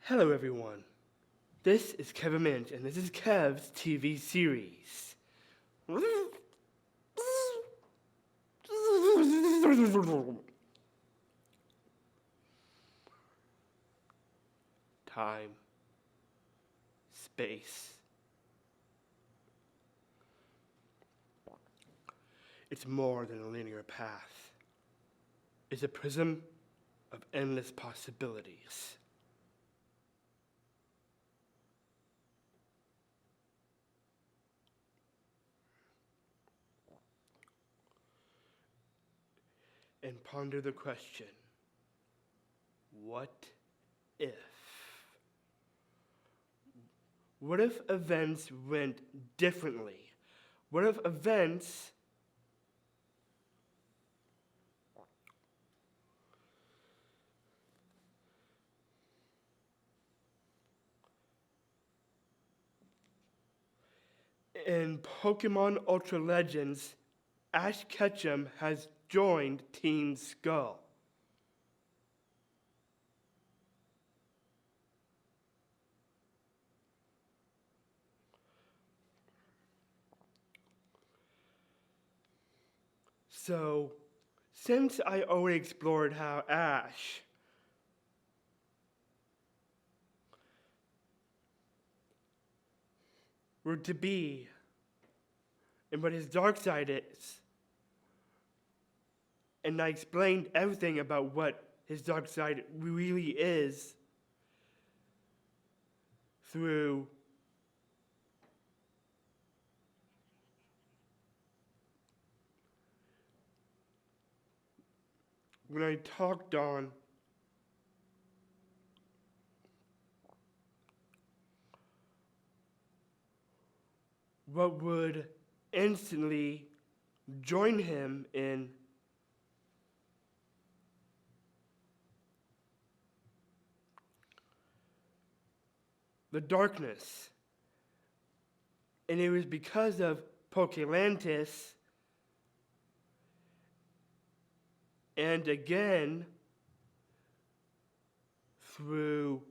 Hello, everyone. This is Kevin Minch, and this is Kev's TV series. Time, space. It's more than a linear path. It's a prism of endless possibilities. And ponder the question, what if? What if events went differently? What if events in Pokemon Ultra Legends, Ash Ketchum has joined Team Skull. So, since I already explored how Ash were to be and what his dark side is, and I explained everything about what his dark side really is through when I talked on what would instantly join him in the darkness. And it was because of Pokelantis and again through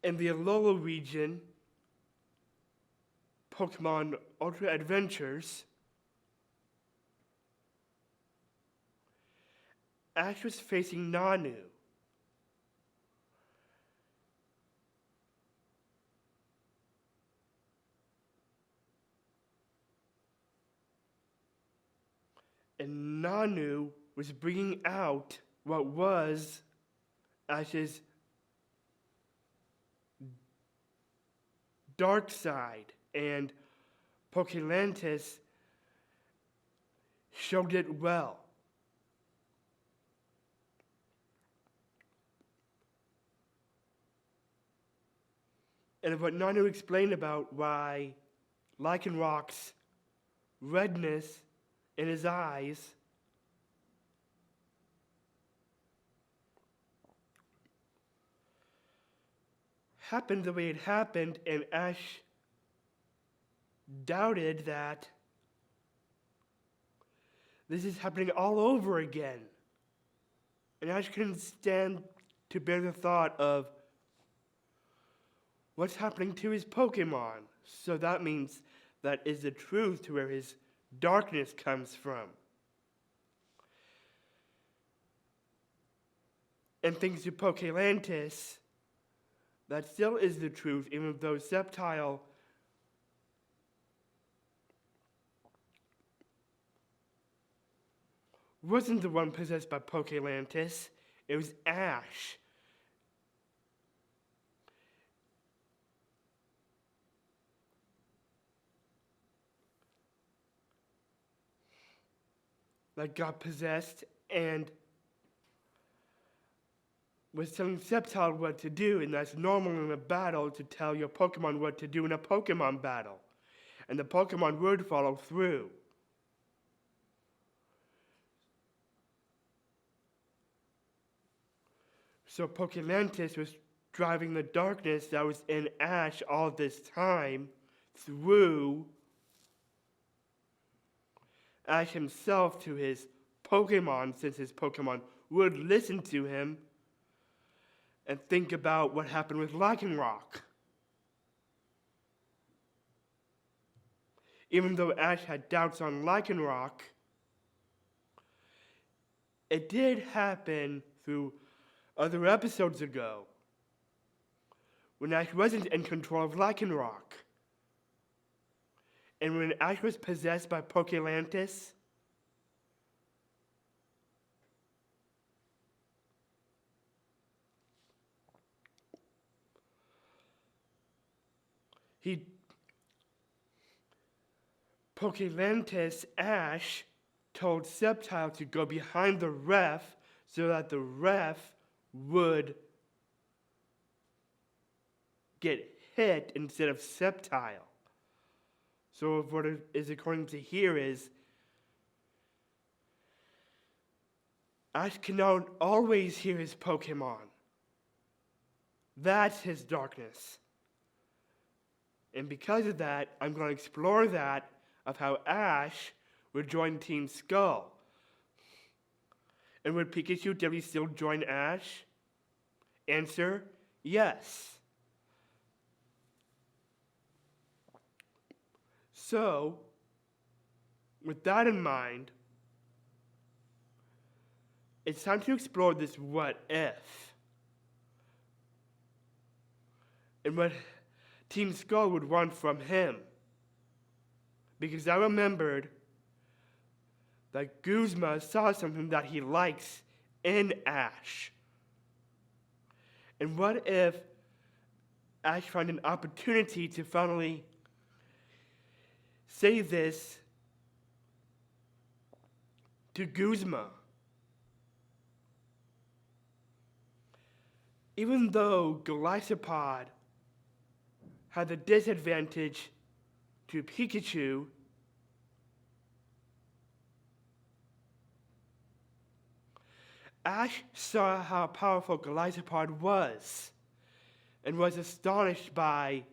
in the Alola region, Pokemon Ultra Adventures, Ash was facing Nanu. And Nanu was bringing out what was Ash's dark side, and Pokelantis showed it well. And what Nanu explained about why Lycanroc's redness in his eyes happened the way it happened, and Ash doubted that this is happening all over again. And Ash couldn't stand to bear the thought of what's happening to his Pokemon. So that means that is the truth to where his darkness comes from. And thanks to Pokelantis, that still is the truth, even though Sceptile wasn't the one possessed by Pokelantis. It was Ash. That got possessed and was telling Sceptile what to do, and that's normal in a battle to tell your Pokemon what to do in a Pokemon battle. And the Pokemon would follow through. So Pokelantis was driving the darkness that was in Ash all this time through Ash himself to his Pokemon, since his Pokemon would listen to him, and think about what happened with Lycanroc. Even though Ash had doubts on Lycanroc, it did happen through other episodes ago, when Ash wasn't in control of Lycanroc. And when Ash was possessed by Pokelantis, Pokelantis, Ash, told Sceptile to go behind the ref so that the ref would get hit instead of Sceptile. So what it is according to here is, Ash cannot always hear his Pokemon. That's his darkness. And because of that, I'm going to explore that of how Ash would join Team Skull. And would Pikachu definitely still join Ash? Answer, yes. So, with that in mind, it's time to explore this what if. And what Team Skull would want from him. Because I remembered that Guzma saw something that he likes in Ash. And what if Ash found an opportunity to finally say this to Guzma? Even though Golisopod had the disadvantage to Pikachu, Ash saw how powerful Golisopod was and was astonished by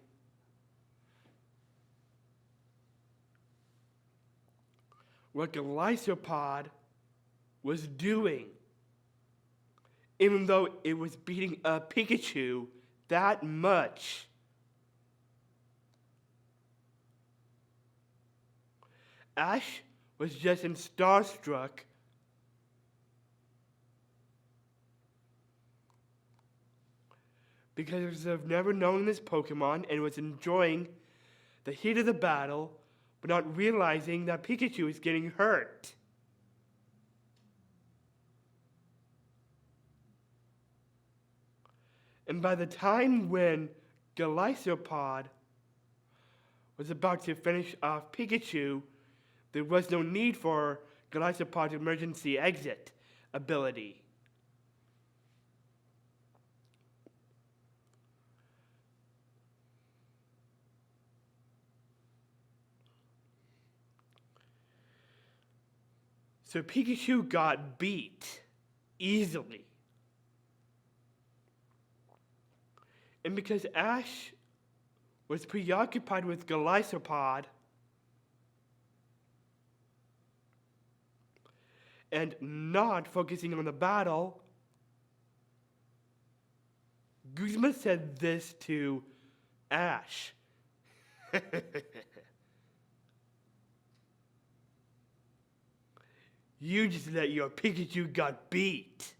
what Golisopod was doing, even though it was beating up Pikachu that much. Ash was just starstruck because of never knowing this Pokemon and was enjoying the heat of the battle, but not realizing that Pikachu is getting hurt. And by the time when Golisopod was about to finish off Pikachu, there was no need for Golisopod's emergency exit ability. So Pikachu got beat easily. And because Ash was preoccupied with Golisopod and not focusing on the battle, Guzma said this to Ash. You just let your Pikachu got beat.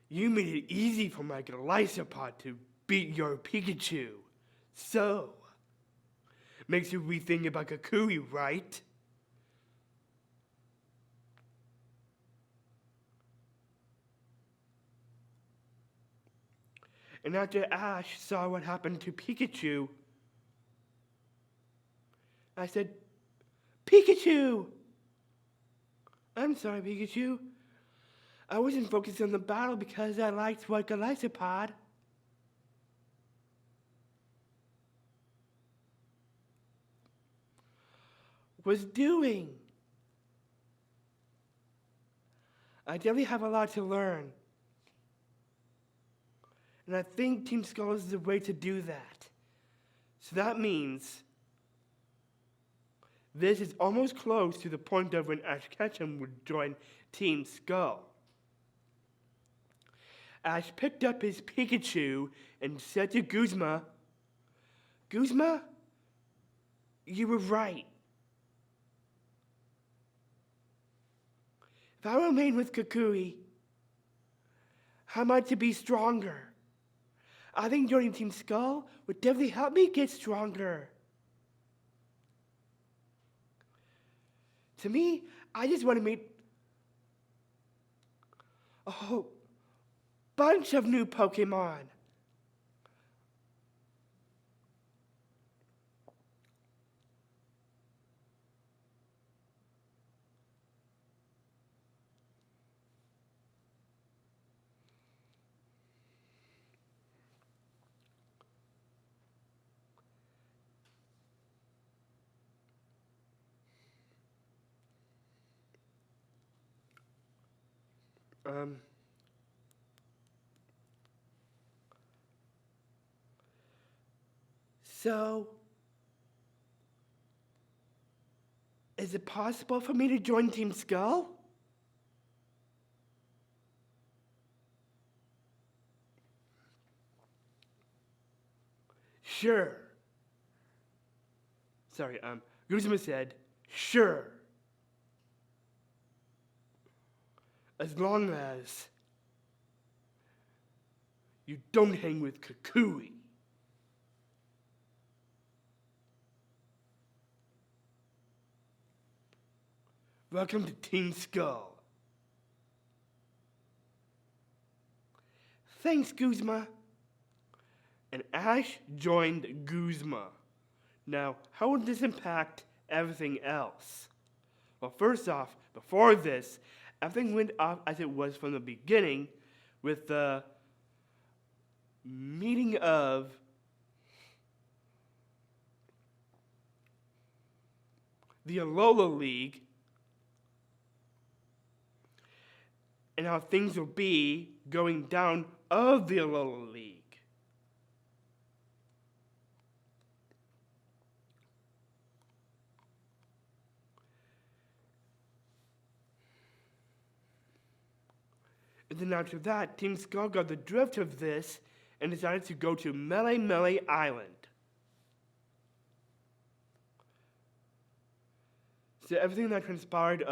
You made it easy for my Golisopod to beat your Pikachu. So, makes you rethink about Kukui, right? And after Ash saw what happened to Pikachu, I said, Pikachu! I'm sorry, Pikachu. I wasn't focused on the battle because I liked what Golisopod was doing. I definitely have a lot to learn. And I think Team Skull is the way to do that. So that means this is almost close to the point of when Ash Ketchum would join Team Skull. Ash picked up his Pikachu and said to Guzma, "Guzma, you were right. If I remain with Kukui, how am I to be stronger? I think joining Team Skull would definitely help me get stronger. To me, I just want to meet a whole bunch of new Pokemon." So, is it possible for me to join Team Skull? Sure. Sorry, Guzma said, sure. As long as you don't hang with Kukui. Welcome to Team Skull. Thanks, Guzma. And Ash joined Guzma. Now, how would this impact everything else? Well, first off, before this, everything went off as it was from the beginning with the meeting of the Alola League and how things will be going down of the Alola League. And then after that, Team Skull got the drift of this and decided to go to Melemele Island. So everything that transpired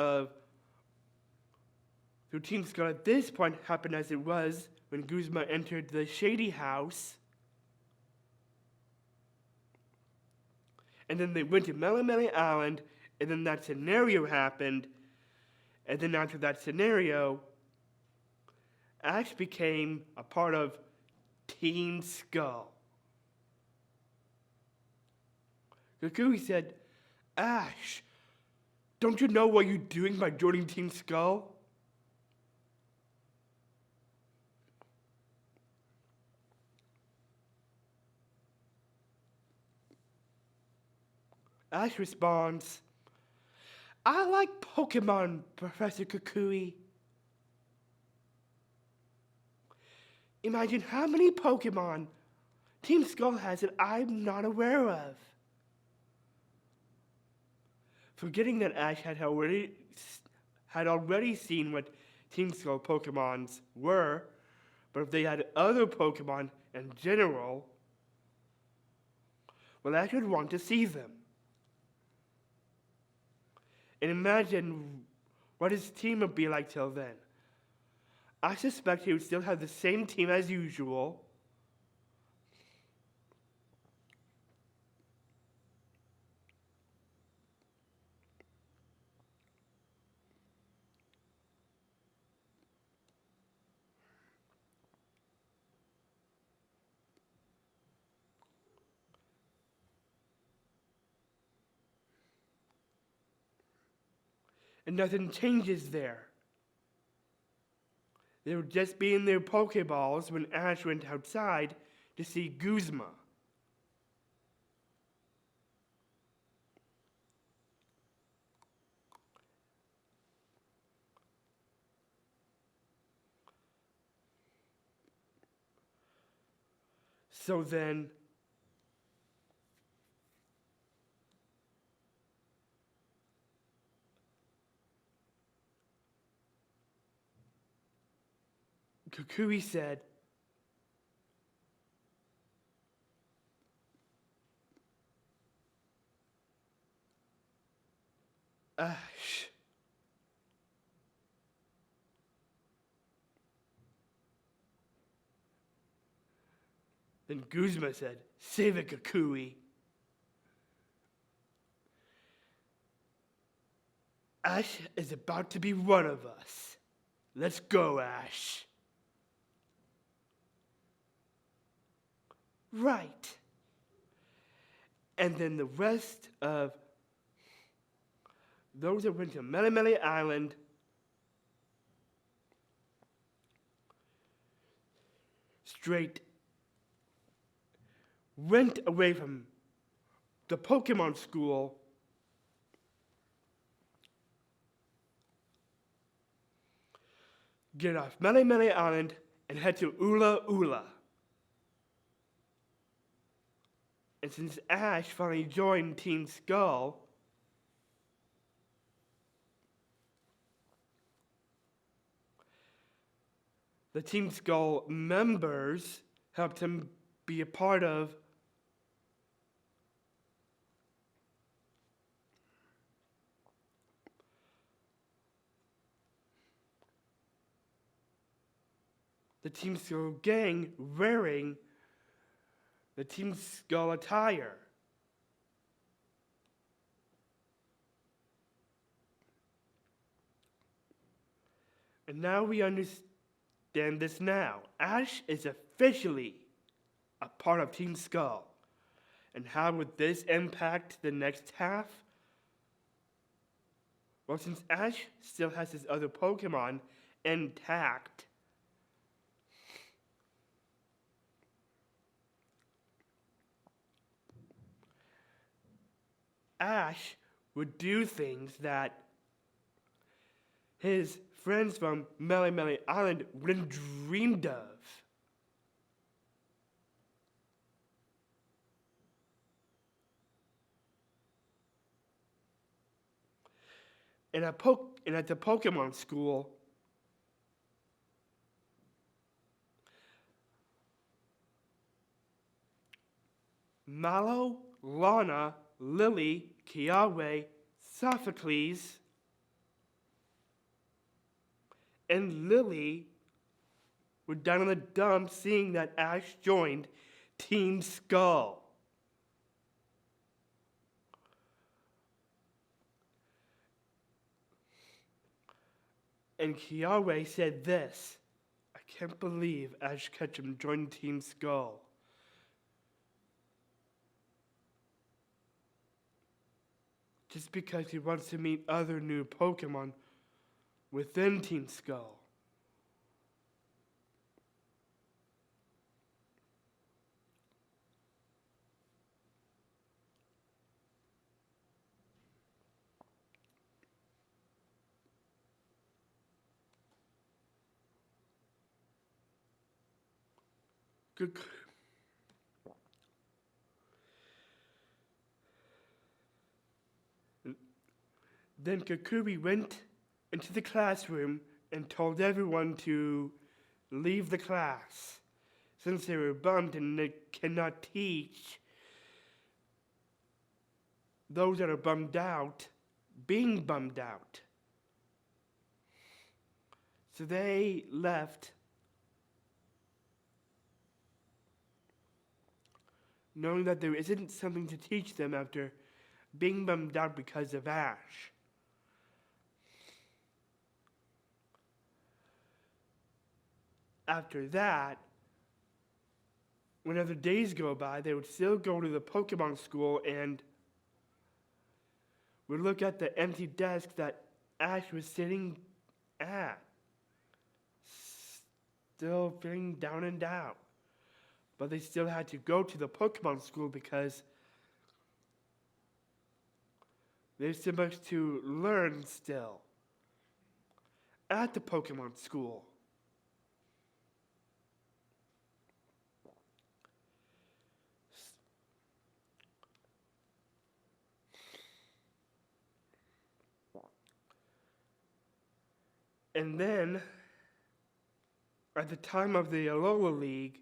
through Team Skull at this point happened as it was when Guzma entered the Shady House. And then they went to Melemele Island, and then that scenario happened. And then after that scenario, Ash became a part of Team Skull. Kukui said, "Ash, don't you know what you're doing by joining Team Skull?" Ash responds, "I like Pokemon, Professor Kukui. Imagine how many Pokemon Team Skull has that I'm not aware of." Forgetting that Ash had already seen what Team Skull Pokemons were, but if they had other Pokemon in general, well, Ash would want to see them. And imagine what his team would be like till then. I suspect he would still have the same team as usual. And nothing changes there. They would just be in their Pokeballs when Ash went outside to see Guzma. So then, Kukui said, Ash. Then Guzma said, save it, Kukui. Ash is about to be one of us. Let's go, Ash. Right. And then the rest of those that went to Melemele Island straight went away from the Pokemon school get off Melemele Island and head to Ula Ula. And since Ash finally joined Team Skull, the Team Skull members helped him be a part of the Team Skull gang wearing the Team Skull attire. And now we understand this now. Ash is officially a part of Team Skull. And how would this impact the next half? Well, since Ash still has his other Pokemon intact, Ash would do things that his friends from Melemele Island wouldn't dreamed of. And at the Pokemon school, Mallow, Lana, Lily, Kiawe, Sophocles, and Lily were down in the dumps seeing that Ash joined Team Skull. And Kiawe said this, I can't believe Ash Ketchum joined Team Skull. Just because he wants to meet other new Pokemon within Team Skull. Good. Then Kukui went into the classroom and told everyone to leave the class, since they were bummed and they cannot teach those that are bummed out being bummed out. So they left, knowing that there isn't something to teach them after being bummed out because of Ash. After that, when other days go by, they would still go to the Pokemon school and would look at the empty desk that Ash was sitting at, still feeling down and out. But they still had to go to the Pokemon school because there's so much to learn still at the Pokemon school. And then, at the time of the Alola League,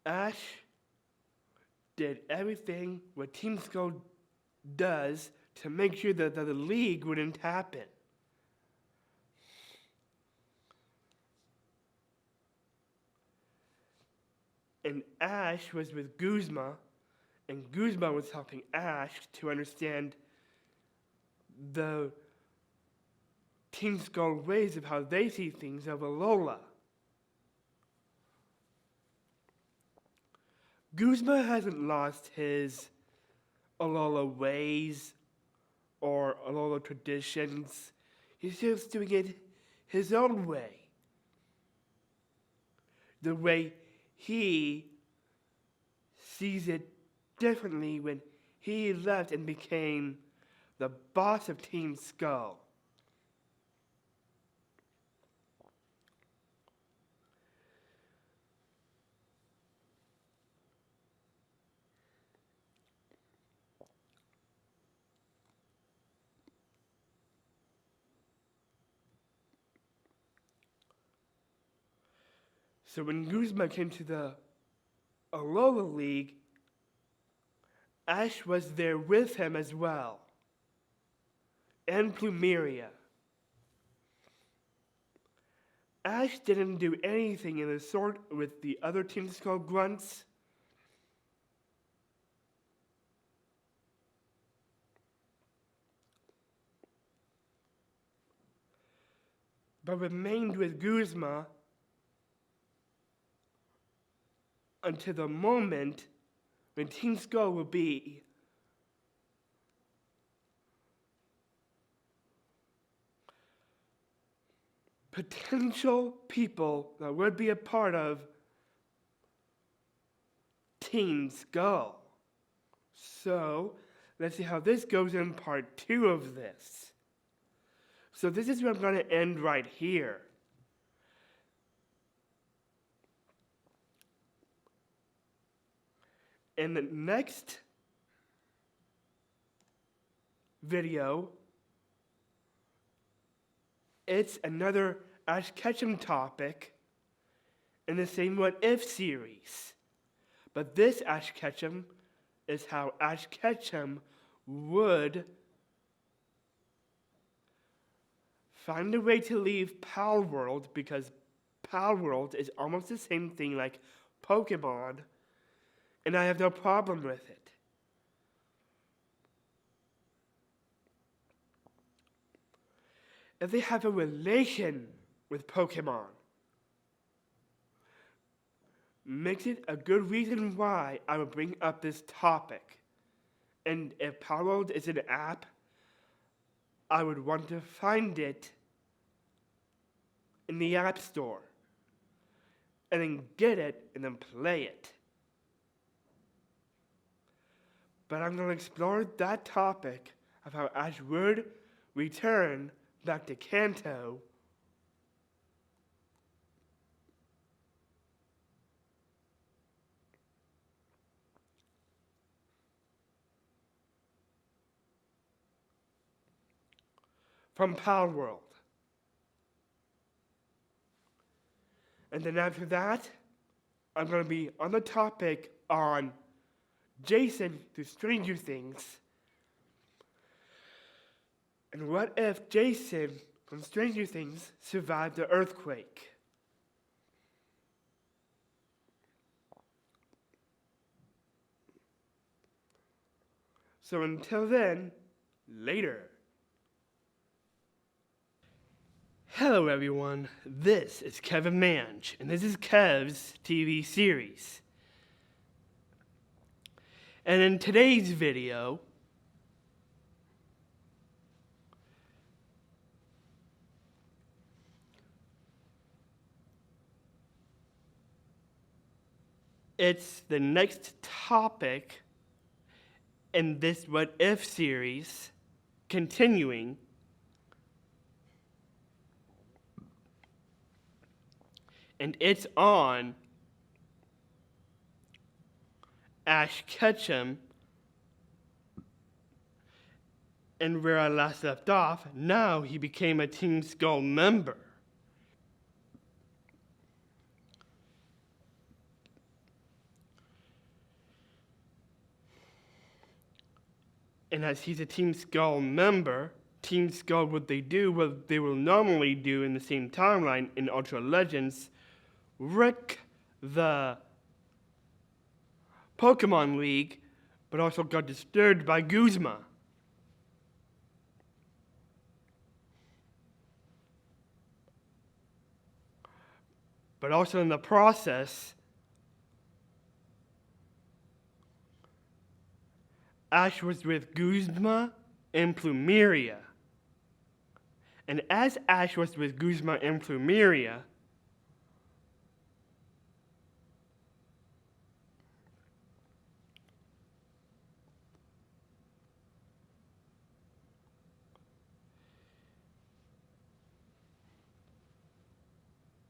Ash did everything what Team Skull does to make sure that the league wouldn't happen. And Ash was with Guzma, and Guzma was helping Ash to understand the Team Skull ways of how they see things of Alola. Guzma hasn't lost his Alola ways or Alola traditions. He's just doing it his own way. The way he sees it differently when he left and became the boss of Team Skull. So when Guzma came to the Alola League, Ash was there with him as well, and Plumeria. Ash didn't do anything in the sort with the other Team Skull grunts. But remained with Guzma until the moment when Team Skull will be potential people that would be a part of Team Skull. So, let's see how this goes in part 2 of this. So this is where I'm going to end right here. In the next video, it's another Ash Ketchum topic in the same What If series. But this Ash Ketchum is how Ash Ketchum would find a way to leave Palworld, because Palworld is almost the same thing like Pokemon, and I have no problem with it. If they have a relation with Pokemon, makes it a good reason why I would bring up this topic. And if Palworld is an app, I would want to find it in the App Store, and then get it and then play it. But I'm going to explore that topic of how Ash would return back to Kanto from Palworld. And then after that, I'm going to be on the topic on Jason through Stranger Things. And what if Jason from Stranger Things survived the earthquake? So until then, later. Hello everyone, this is Kevin Mange, and this is Kev's TV series. And in today's video, it's the next topic in this What If series, continuing. And it's on Ash Ketchum And where I last left off, now he became a Team Skull member. And as he's a Team Skull member, Team Skull, what they do, what they will normally do in the same timeline in Ultra Legends, wreck the Pokemon League, but also got disturbed by Guzma. But also in the process, Ash was with Guzma and Plumeria. And as Ash was with Guzma and Plumeria,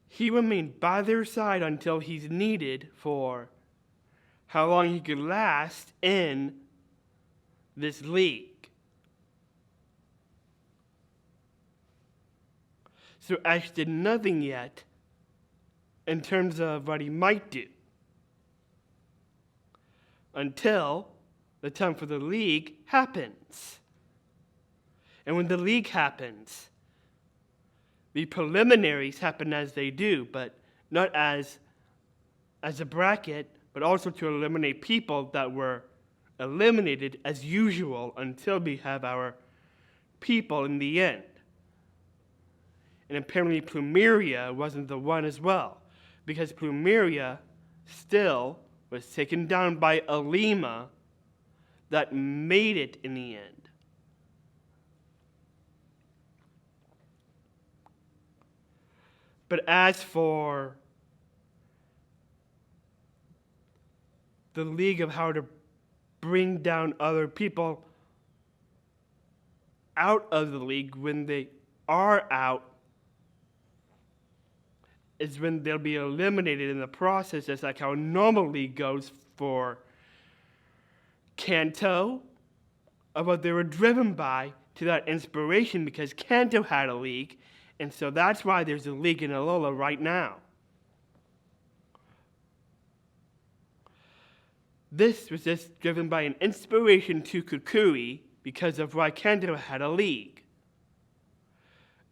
he remained by their side until he's needed for how long he could last in this league. So Ash did nothing yet in terms of what he might do until the time for the league happens. And when the league happens, the preliminaries happen as they do, but not as a bracket, but also to eliminate people that were eliminated as usual until we have our people in the end. And apparently Plumeria wasn't the one as well, because Plumeria still was taken down by Alima that made it in the end. But as for the League of how to bring down other people out of the league when they are out, is when they'll be eliminated in the process, just like how a normal league goes for Kanto, of what they were driven by to that inspiration because Kanto had a league, and so that's why there's a league in Alola right now. This was just driven by an inspiration to Kukui because of why Kanto had a league.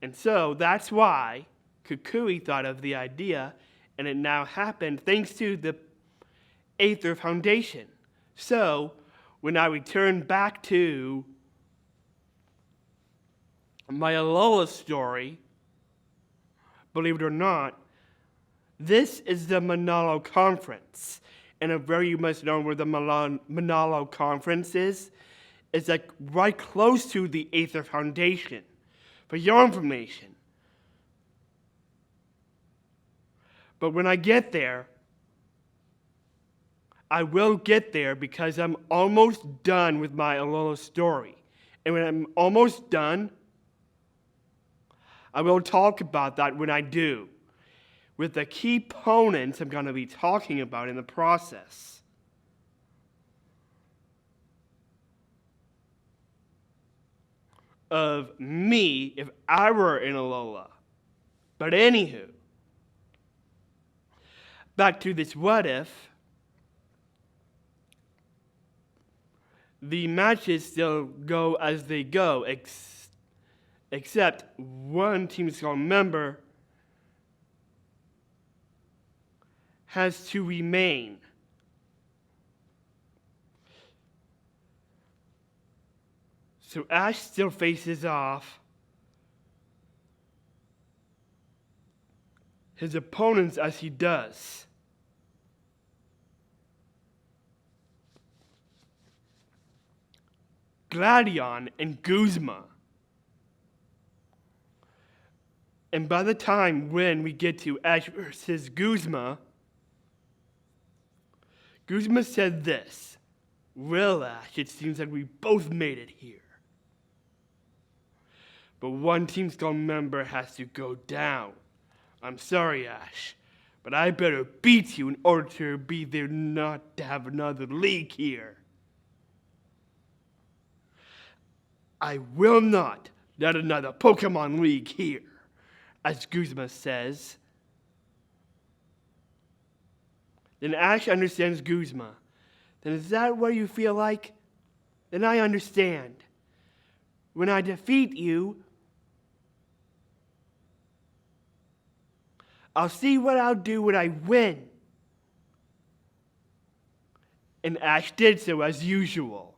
And so that's why Kukui thought of the idea, and it now happened thanks to the Aether Foundation. So, when I return back to my Alola story, believe it or not, this is the Manalo Conference. And if you must know where the Manalo Conference is like right close to the Aether Foundation. For your information. But when I get there, I will get there because I'm almost done with my Alola story. And when I'm almost done, I will talk about that when I do, with the key components I'm going to be talking about in the process. Of me if I were in Alola. But anywho, back to this what if. The matches still go as they go, except one Team Skull member has to remain. So Ash still faces off his opponents as he does. Gladion and Guzma. And by the time when we get to Ash versus Guzma, Guzma said this: "Well, Ash, it seems like we both made it here. But one Team Skull member has to go down. I'm sorry, Ash, but I better beat you in order to be there not to have another league here." I will not let another Pokemon League here, as Guzma says. Then Ash understands Guzma. Then is that what you feel like? Then I understand. When I defeat you, I'll see what I'll do when I win. And Ash did so as usual.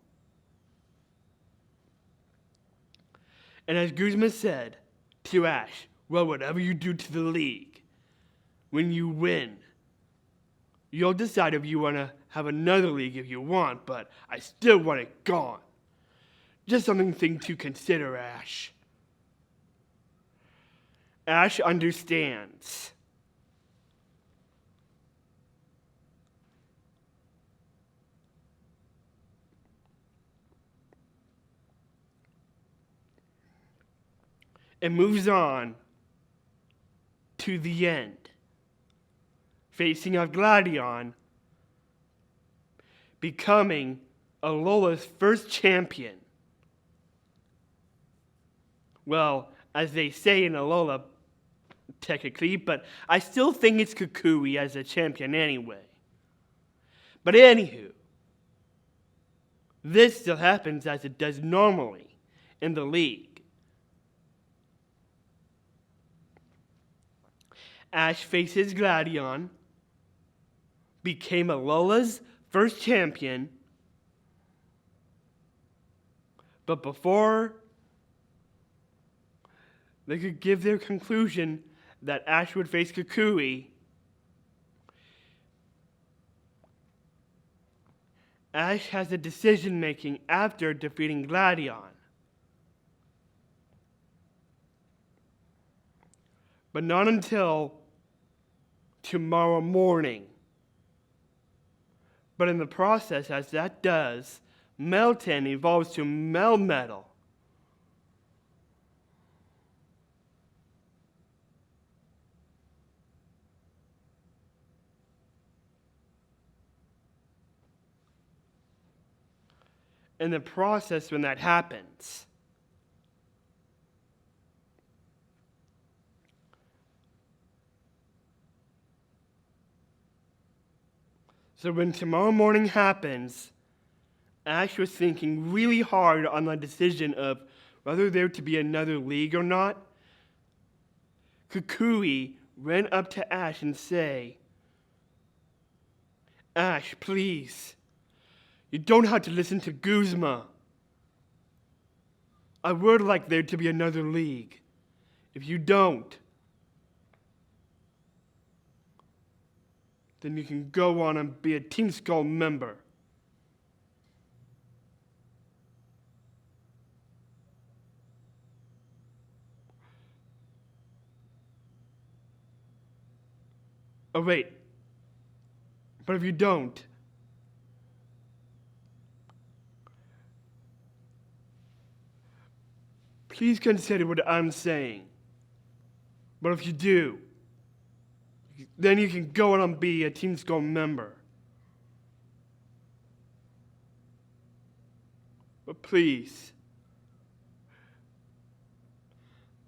And as Guzma said to Ash, well, whatever you do to the league, when you win, you'll decide if you want to have another league if you want, but I still want it gone. Just something to consider, Ash. Ash understands. And moves on to the end, facing off Gladion, becoming Alola's first champion. Well, as they say in Alola, technically, but I still think it's Kukui as a champion anyway. But anywho, this still happens as it does normally in the league. Ash faces Gladion, became Alola's first champion, but before they could give their conclusion that Ash would face Kukui, Ash has a decision making after defeating Gladion. But not until tomorrow morning. But in the process, as that does, Meltan evolves to Melmetal. In the process, when that happens, so when tomorrow morning happens, Ash was thinking really hard on the decision of whether there to be another league or not. Kukui ran up to Ash and say, Ash, please, you don't have to listen to Guzma. I would like there to be another league. If you don't, then you can go on and be a Team Skull member. Oh wait, but if you don't, please consider what I'm saying. But if you do, then you can go on and be a Team Skull member. But please,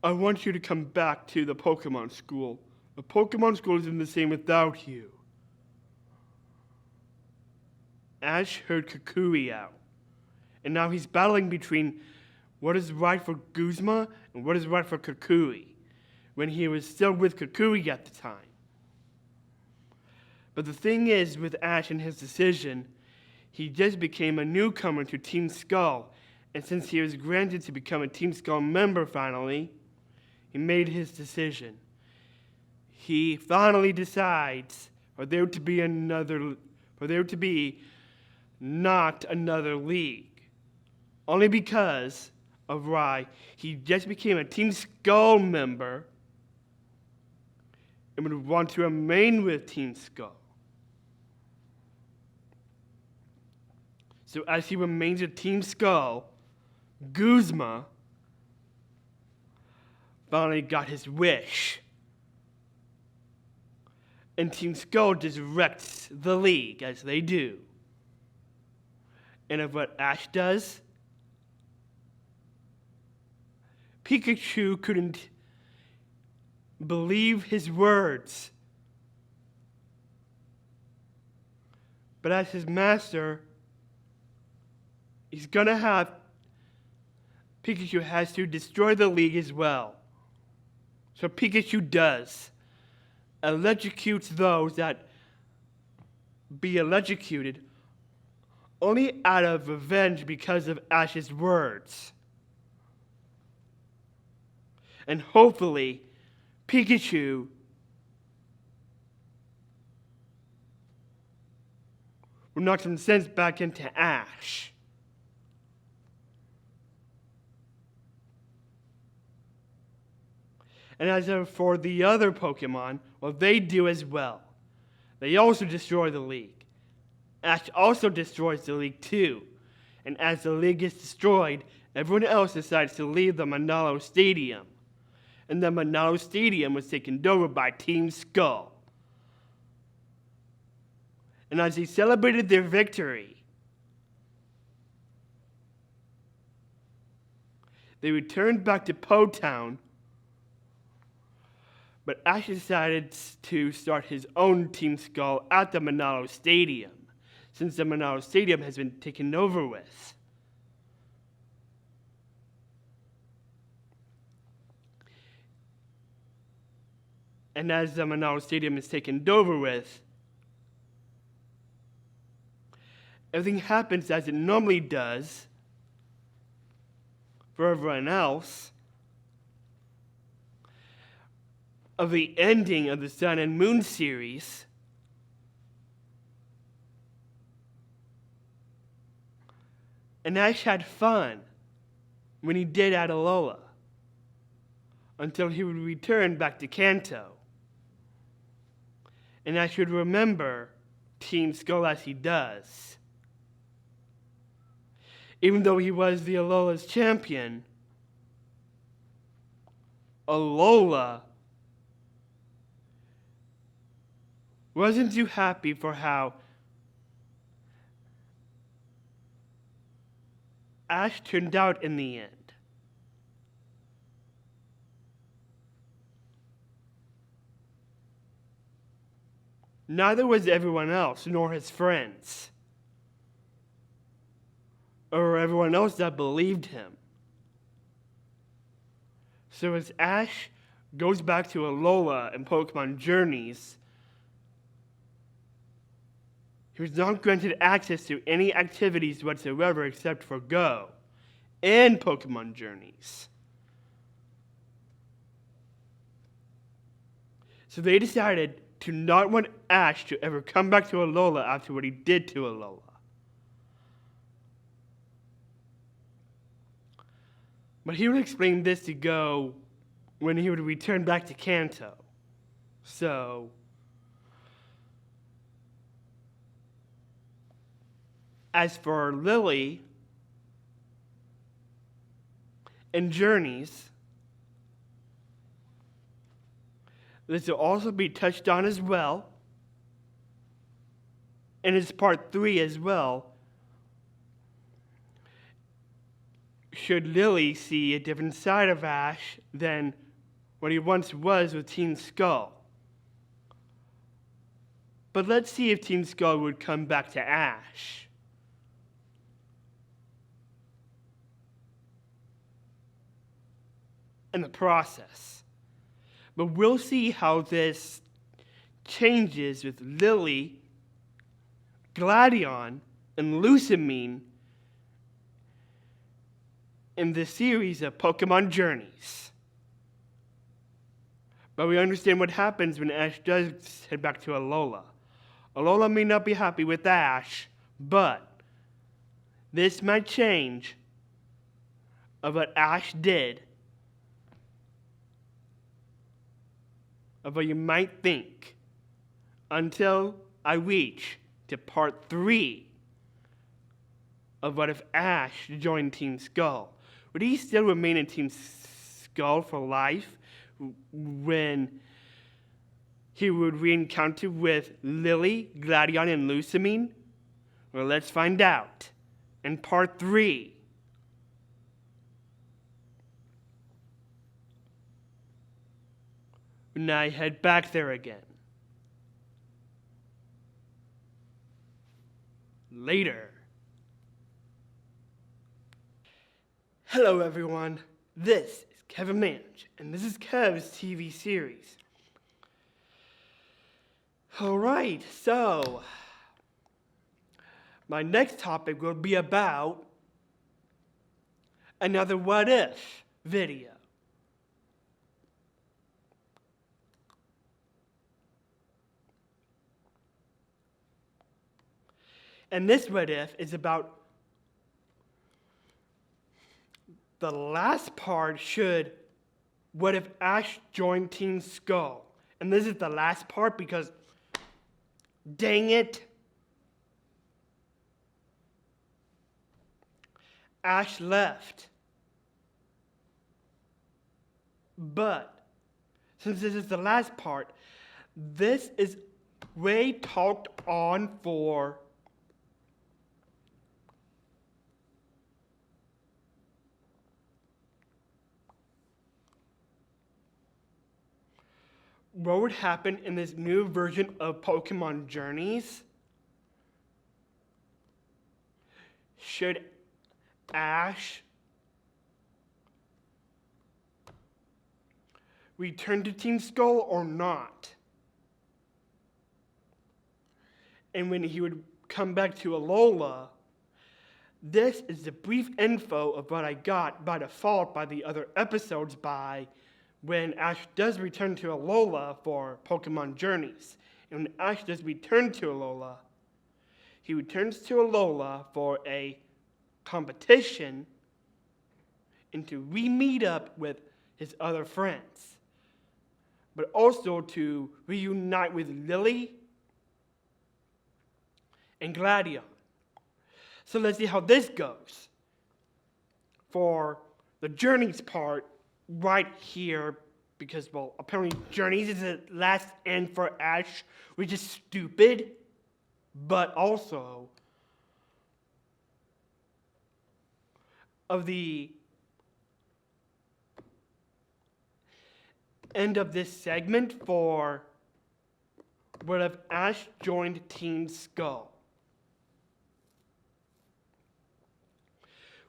I want you to come back to the Pokemon School. The Pokemon School isn't the same without you. Ash heard Kukui out, and now he's battling between what is right for Guzma and what is right for Kukui, when he was still with Kukui at the time. But the thing is, with Ash and his decision, he just became a newcomer to Team Skull, and since he was granted to become a Team Skull member finally, he made his decision. He finally decides for there to be not another league, only because of why he just became a Team Skull member and would want to remain with Team Skull. So as he remains a Team Skull, Guzma finally got his wish. And Team Skull just wrecks the league, as they do. And of what Ash does, Pikachu couldn't believe his words. But as his master, Pikachu has to destroy the league as well. So Pikachu does. Electrocutes those that be electrocuted only out of revenge because of Ash's words. And hopefully, Pikachu will knock some sense back into Ash. And as for the other Pokemon, well, they do as well. They also destroy the league. Ash also destroys the league too. And as the league is destroyed, everyone else decides to leave the Manalo Stadium. And the Manalo Stadium was taken over by Team Skull. And as they celebrated their victory, they returned back to Po Town. But Ash decided to start his own Team Skull at the Manalo Stadium, since the Manalo Stadium has been taken over with. And as the Manalo Stadium is taken over with, everything happens as it normally does for everyone else. Of the ending of the Sun and Moon series, and Ash had fun when he did at Alola, until he would return back to Kanto. And Ash would remember Team Skull as he does. Even though he was the Alola's champion, Alola wasn't too happy for how Ash turned out in the end. Neither was everyone else, nor his friends, or everyone else that believed him. So as Ash goes back to Alola and Pokemon Journeys, he was not granted access to any activities whatsoever except for Go and Pokemon Journeys. So they decided to not want Ash to ever come back to Alola after what he did to Alola. But he would explain this to Go when he would return back to Kanto. So as for Lily and Journeys, this will also be touched on as well, and it's part 3 as well. Should Lily see a different side of Ash than what he once was with Team Skull? But let's see if Team Skull would come back to Ash. In the process. But we'll see how this changes with Lily, Gladion, and Lusamine in the series of Pokemon Journeys. But we understand what happens when Ash does head back to Alola. Alola may not be happy with Ash, but this might change of what Ash did, of what you might think, until I reach to part 3 of what if Ash joined Team Skull. Would he still remain in Team Skull for life when he would re-encounter with Lily, Gladion, and Lusamine? Well, let's find out in part 3. when I head back there again. Later. Hello everyone, this is Kevin Manch, and this is Kev's TV series. Alright, so my next topic will be about another What If video. And this What If is about the last part should What If Ash joined Team Skull. And this is the last part because, dang it, Ash left. But since this is the last part, this is way talked on for what would happen in this new version of Pokemon Journeys should Ash return to Team Skull or not. And when he would come back to Alola, this is the brief info of what I got by default by the other episodes by when Ash does return to Alola for Pokemon Journeys. And when Ash does return to Alola, he returns to Alola for a competition and to re-meet up with his other friends, but also to reunite with Lily and Gladion. So let's see how this goes. For the Journeys part, right here, because, well, apparently Journeys is the last end for Ash, which is stupid, but also of the end of this segment for What If Ash joined Team Skull.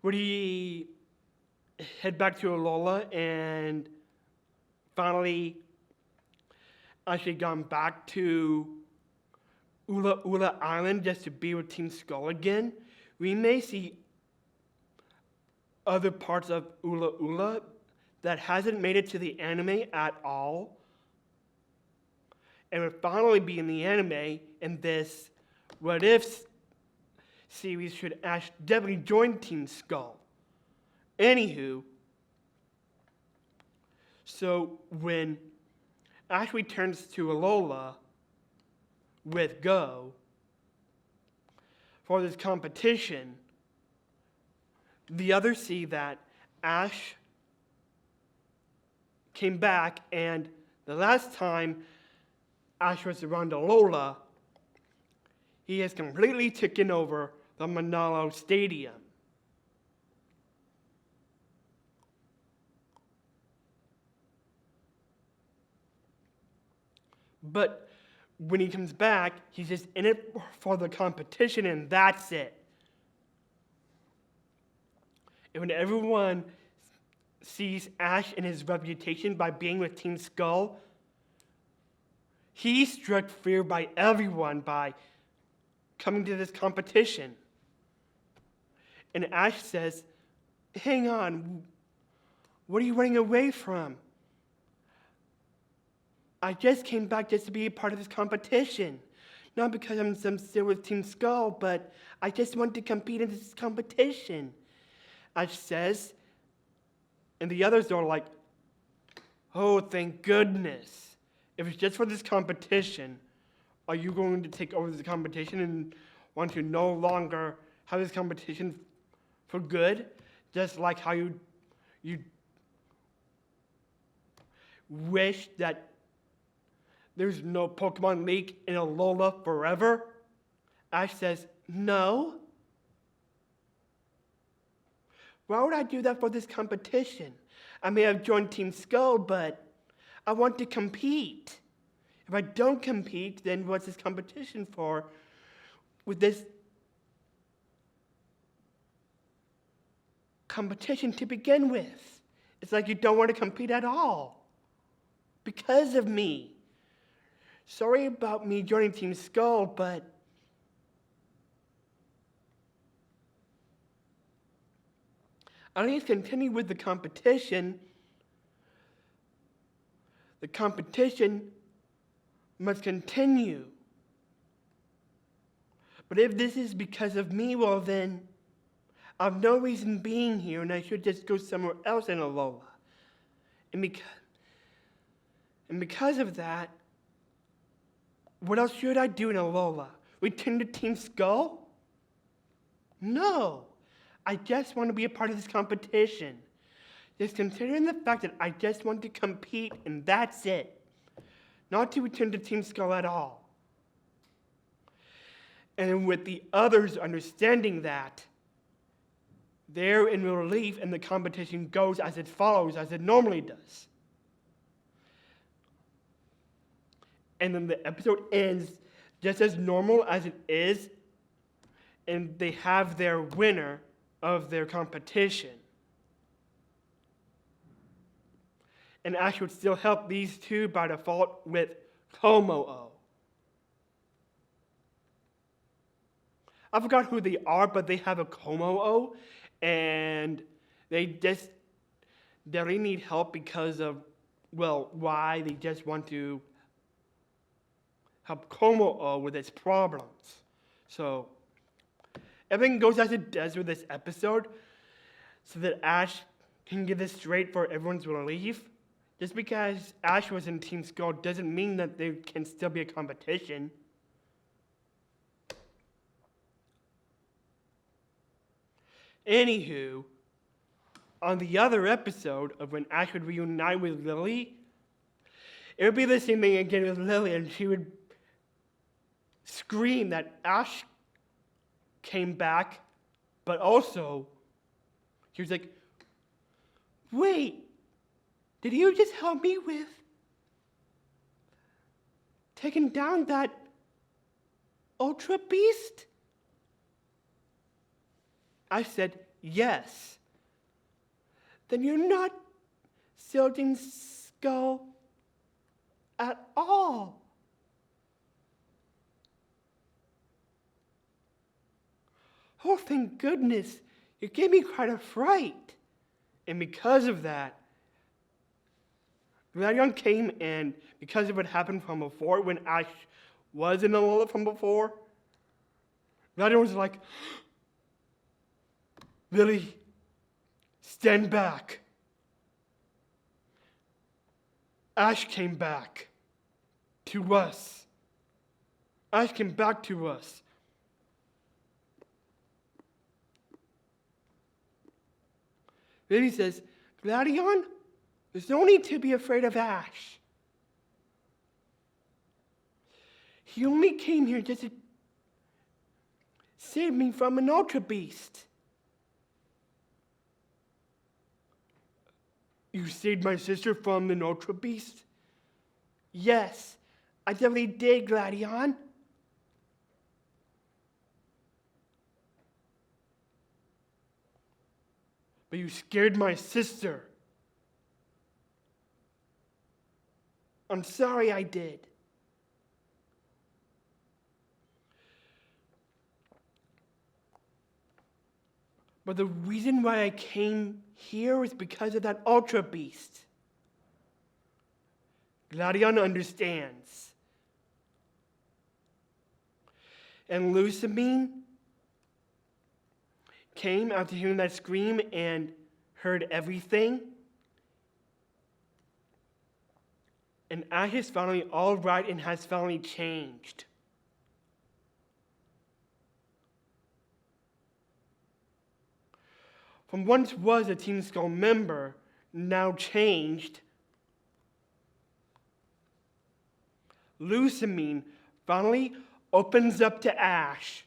Would he head back to Alola and finally actually gone back to Ula Ula Island just to be with Team Skull again? We may see other parts of Ula Ula that hasn't made it to the anime at all, and would finally be in the anime in this What If series should Ash definitely join Team Skull. Anywho, so when Ash returns to Alola with Go for this competition, the others see that Ash came back, and the last time Ash was around Alola, he has completely taken over the Manalo Stadium. But when he comes back, he's just in it for the competition, and that's it. And when everyone sees Ash and his reputation by being with Team Skull, he struck fear by everyone by coming to this competition. And Ash says, hang on, what are you running away from? I just came back just to be a part of this competition. Not because I'm still with Team Skull, but I just want to compete in this competition. Ash says, and the others are like, oh, thank goodness. If it's just for this competition, are you going to take over the competition and want to no longer have this competition for good? Just like how you wish that there's no Pokemon League in Alola forever? Ash says, no. Why would I do that for this competition? I may have joined Team Skull, but I want to compete. If I don't compete, then what's this competition for? With this competition to begin with. It's like you don't want to compete at all because of me. Sorry about me joining Team Skull, but I need to continue with the competition. The competition must continue. But if this is because of me, well then, I have no reason being here and I should just go somewhere else in Alola. And because of that, what else should I do in Alola? Return to Team Skull? No. I just want to be a part of this competition. Just considering the fact that I just want to compete and that's it. Not to return to Team Skull at all. And with the others understanding that, they're in relief and the competition goes as it follows, as it normally does. And then the episode ends just as normal as it is, and they have their winner of their competition. And Ash would still help these two by default with Kommo-o. I forgot who they are, but they have a Kommo-o, and they really need help because of, well, why they just want to help Kommo-o with its problems. So everything goes as it does with this episode, so that Ash can get this straight for everyone's relief. Just because Ash was in Team Skull doesn't mean that there can still be a competition. Anywho, on the other episode of when Ash would reunite with Lily, it would be the same thing again with Lily, and she would scream that Ash came back, but also, she was like, wait, did you just help me with taking down that Ultra Beast? I said, yes. Then you're not Team Skull at all. Oh, thank goodness. You gave me quite a fright. And because of that, Gladion came, and because of what happened from before, when Ash was in Alola from before, Gladion was like, Lily, stand back. Ash came back to us. Ash came back to us. Lily says, Gladion, there's no need to be afraid of Ash. He only came here just to save me from an Ultra Beast. You saved my sister from an Ultra Beast? Yes, I definitely did, Gladion. But you scared my sister. I'm sorry I did. But the reason why I came here was because of that Ultra Beast. Gladion understands. And Lusamine came after hearing that scream and heard everything. And Ash is finally all right and has finally changed. From once was a Team Skull member, now changed, Lusamine finally opens up to Ash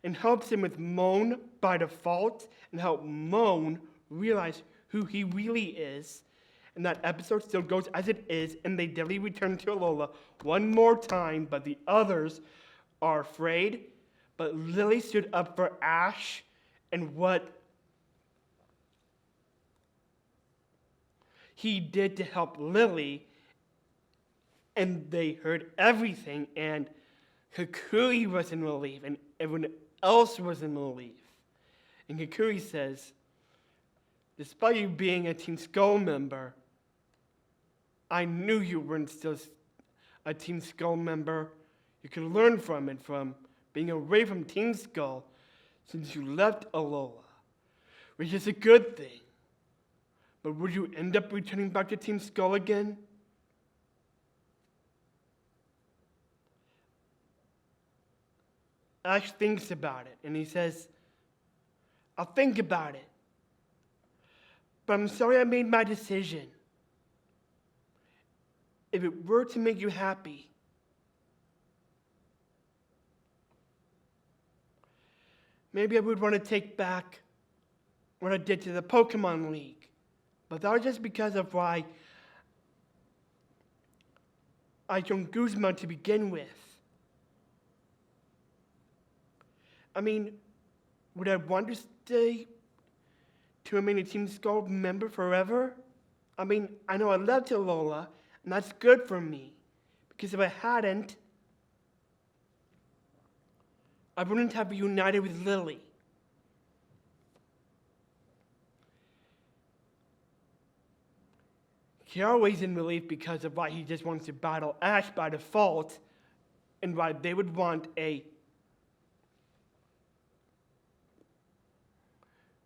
and helps him with Moan by default and help Moan realize who he really is And that episode still goes as it is, and they daily return to Alola one more time, but the others are afraid. But Lily stood up for Ash, and what he did to help Lily, and they heard everything, and Kukui was in relief, and everyone else was in relief. And Kukui says, despite you being a Team Skull member, I knew you weren't still a Team Skull member. You could learn from it, from being away from Team Skull since you left Alola, which is a good thing. But would you end up returning back to Team Skull again? Ash thinks about it, and he says, I'll think about it. But I'm sorry I made my decision. If it were to make you happy, maybe I would want to take back what I did to the Pokemon League. But that was just because of why I joined Guzma to begin with. I mean, would I want to stay to remain a Team Skull member forever? I mean, I know I left Alola, and that's good for me. Because if I hadn't, I wouldn't have reunited with Lily. Kiara's in relief because of why he just wants to battle Ash by default, and why they would want a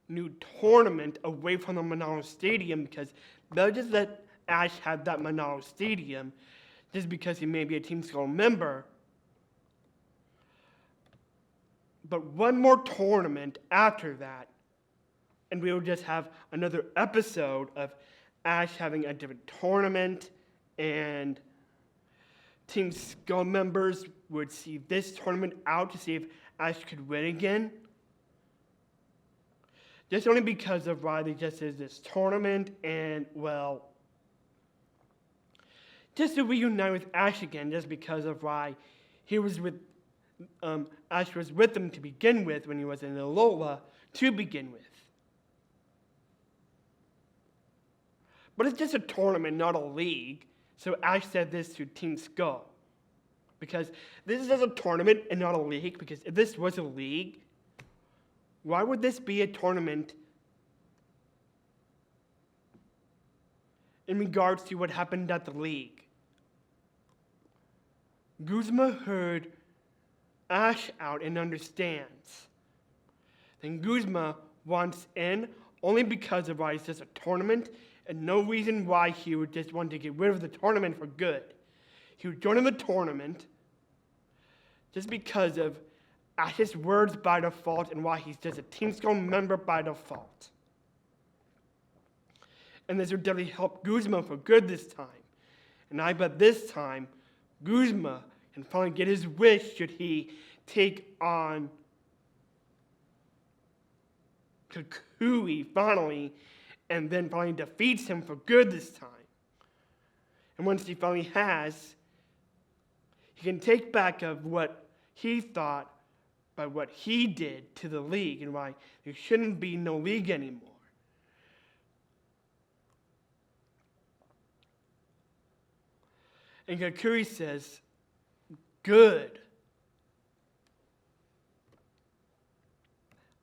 new tournament away from the Monaro Stadium, because they'll just let Ash have that Monaro Stadium just because he may be a Team Skull member. But one more tournament after that, and we will just have another episode of Ash having a different tournament, and Team Skull members would see this tournament out to see if Ash could win again. Just only because of why they just did this tournament, and, well, just to reunite with Ash again, just because of why he was with, Ash was with them to begin with when he was in Alola to begin with. But it's just a tournament, not a league. So Ash said this to Team Skull. Because this is just a tournament and not a league, because if this was a league, why would this be a tournament in regards to what happened at the league? Guzma heard Ash out and understands. Then Guzma wants in only because of why it's just a tournament and no reason why he would just want to get rid of the tournament for good. He would join in the tournament just because of Ash's words by default and why he's just a Team Skull member by default. And this would definitely help Guzma for good this time. And I bet this time, Guzma can finally get his wish should he take on Kukui finally, and then finally defeats him for good this time. And once he finally has, he can take back of what he thought by what he did to the league and why there shouldn't be no league anymore. And Kukui says, good.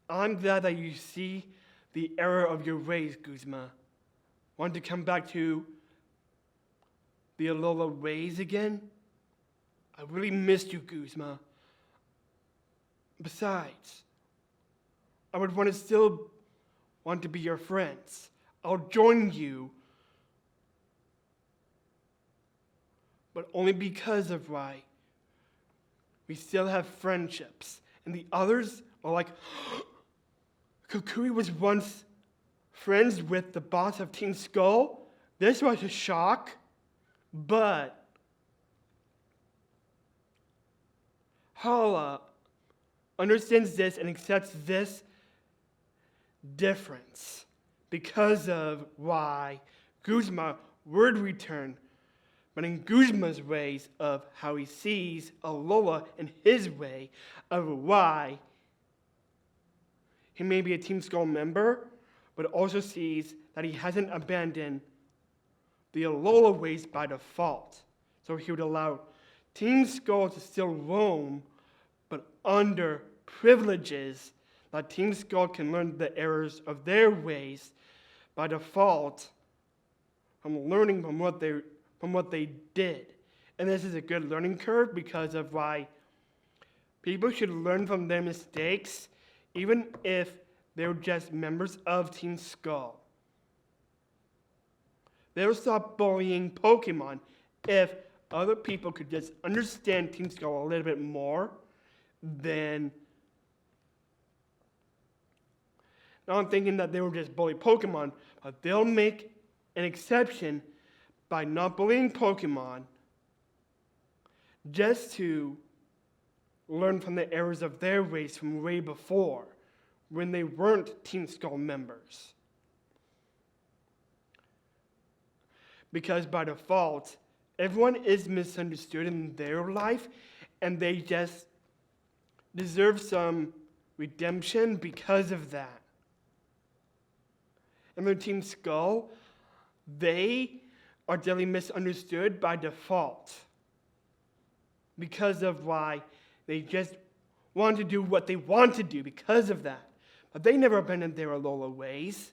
I'm glad that you see the error of your ways, Guzma. Want to come back to the Alola ways again? I really missed you, Guzma. Besides, I would still want to be your friends. I'll join you, but only because of why we still have friendships. And the others are like, Kukui was once friends with the boss of Team Skull? This was a shock, but Hala understands this and accepts this difference because of why Guzma would return, but in Guzma's ways of how he sees Alola in his way of why he may be a Team Skull member, but also sees that he hasn't abandoned the Alola ways by default. So he would allow Team Skull to still roam, but under privileges that Team Skull can learn the errors of their ways by default from learning from what they did. And this is a good learning curve because of why people should learn from their mistakes, even if they're just members of Team Skull. They'll stop bullying Pokemon if other people could just understand Team Skull a little bit more than not thinking that they will just bully Pokemon, but they'll make an exception by not bullying Pokemon just to learn from the errors of their ways from way before, when they weren't Team Skull members. Because by default, everyone is misunderstood in their life, and they just deserve some redemption because of that. And their Team Skull, they are deeply misunderstood by default because of why they just want to do what they want to do because of that. But they never abandoned their Alola ways.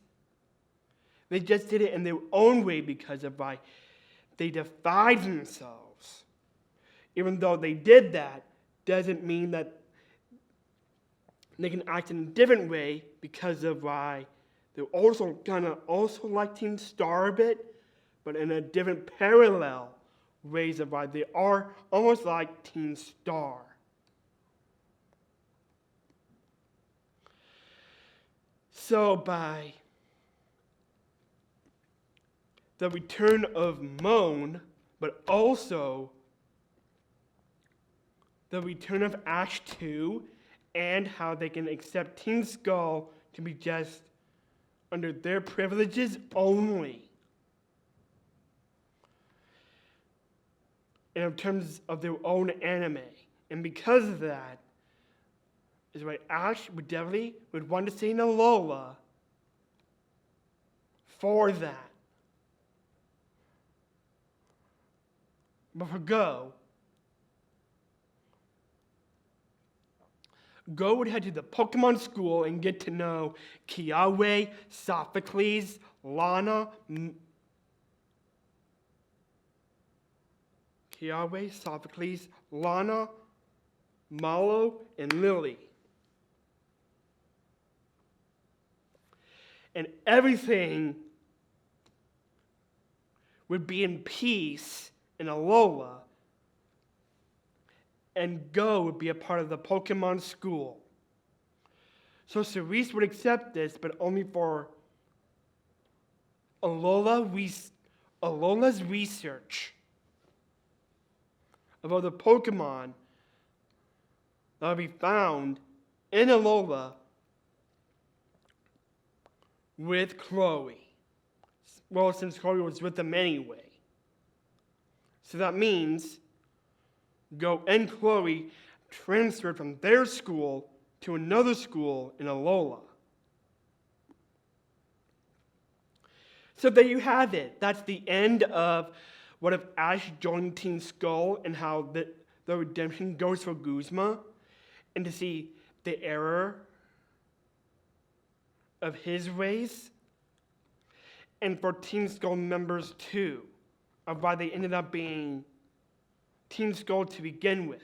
They just did it in their own way because of why they defied themselves. Even though they did that, doesn't mean that they can act in a different way because of why they're also gonna also like Team Star a bit, but in a different parallel ways of why they are almost like Team Star. So by the return of Moan, but also the return of Ash 2, and how they can accept Team Skull to be just under their privileges only. And in terms of their own anime. And because of that, is why Ash would definitely want to see an Alola for that. But for Go would head to the Pokemon school and get to know Kiawe, Sophocles, Lana, Mallow, and Lily. And everything would be in peace in Alola, and Go would be a part of the Pokemon school. So Cerise would accept this, but only for Alola's research about the Pokemon that would be found in Alola with Chloe. Well, since Chloe was with them anyway. So that means Go and Chloe transferred from their school to another school in Alola. So there you have it. That's the end of what if Ash joined Team Skull and how the redemption goes for Guzma, and to see the error of his ways, and for Team Skull members too, of why they ended up being Team Skull to begin with.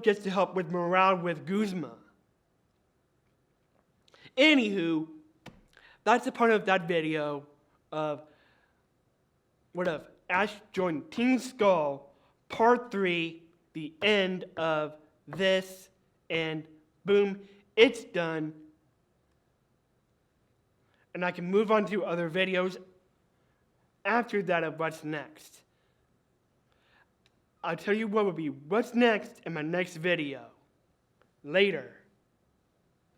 Just to help with morale with Guzma. Anywho, that's a part of that video of what if Ash joined Team Skull, Part 3, the end of this, and boom, it's done. And I can move on to other videos after that of what's next. I'll tell you what will be what's next in my next video. Later.